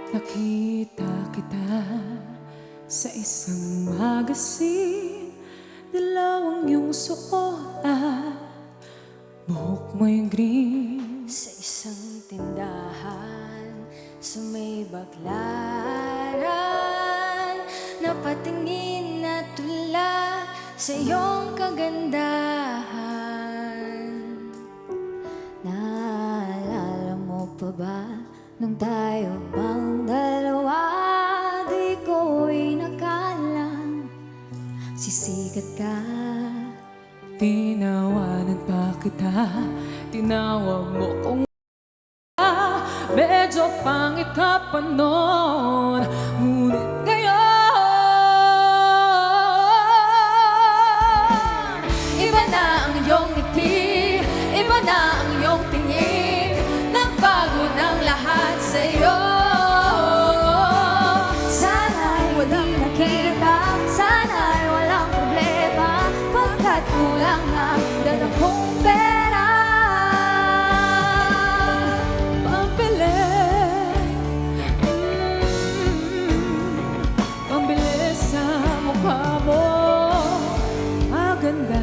Nakita kita sa isang magazine, dalawang iyong suot at buhok mo'y green. Sa isang tindahan sa may Baclaran, napatingin na tula sa iyong kagandahan. Naalala mo pa ba nung tayo pang dalawa? Di ko'y nakalang sisikat ka. Tinawanan pa kita, tinawag mo kung medyo pangit ka pa noon, ngunit ngayon Iba na ang iyong ngiti, iba na ang iyong tingin, nagbago ng lahat sa'yo. Sana'y walang nakita, sana'y walang problema, pagkat kulang ang dala kong pera. Pambili sa mukha mo, maganda.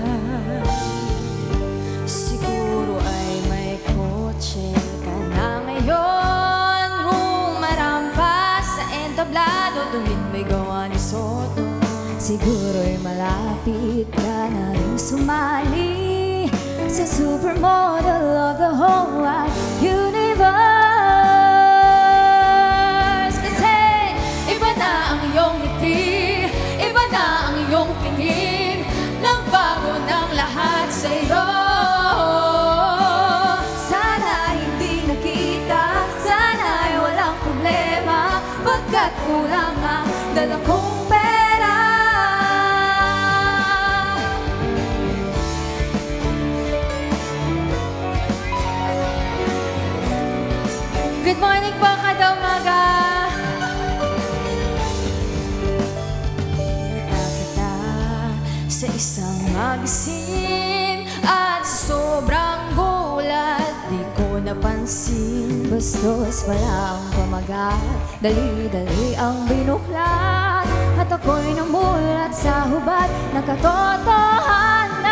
Siguro ay may kotse ka na ngayon, rumarampas sa entablado, tuwid may gawa ni Soto. Siguro'y malapit ka na rin sumali sa supermodel of the whole wide universe. Kasi iba na ang iyong ngiti, iba na ang iyong tingin, nagbago ng lahat sa'yo. Sana hindi nakita, sana'y walang problema, pagkat kulang ang dala kong pera. Good morning po kada umaga. Nakita sa isang magazine at sa sobrang gulat di ko napansin. Bastos pala ang pamagat, dali-dali ang binuklat, at ako'y namulat sa hubad na katotohanan.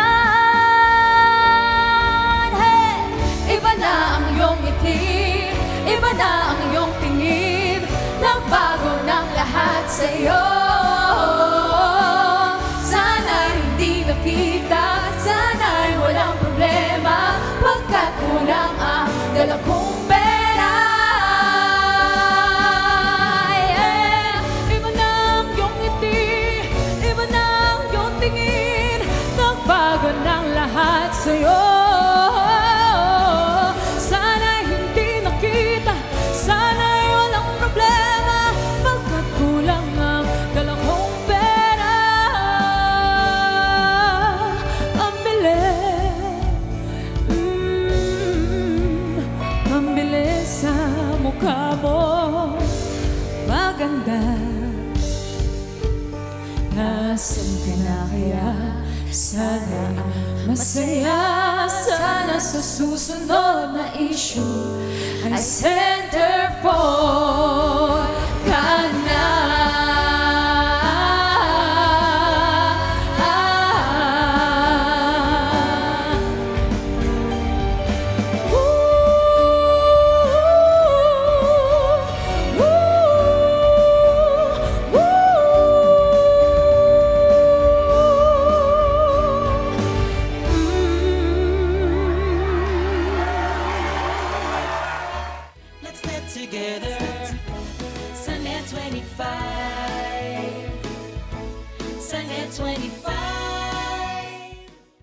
Hey! Iba na ang iyong ngiti, iba na ang iyong tingin, nagbago ng lahat sa'yo. Sana'y hindi nakita, sana'y walang problema, pagkat kulang ang dala kong pera. Yeah. Iba na ang iyong ngiti, iba na ang iyong tingin, nagbago ng lahat sa'yo. Sana'y hindi nakita, sana'y walang problema, pagkat kulang ang dala kong pera. Ang bilis sa mukha mo, maganda. Nasaan ka na kaya? Sana masaya, sana sa susunod na issue ay centerfold ka na. Let's live together. Sunday 25. Sunday 25.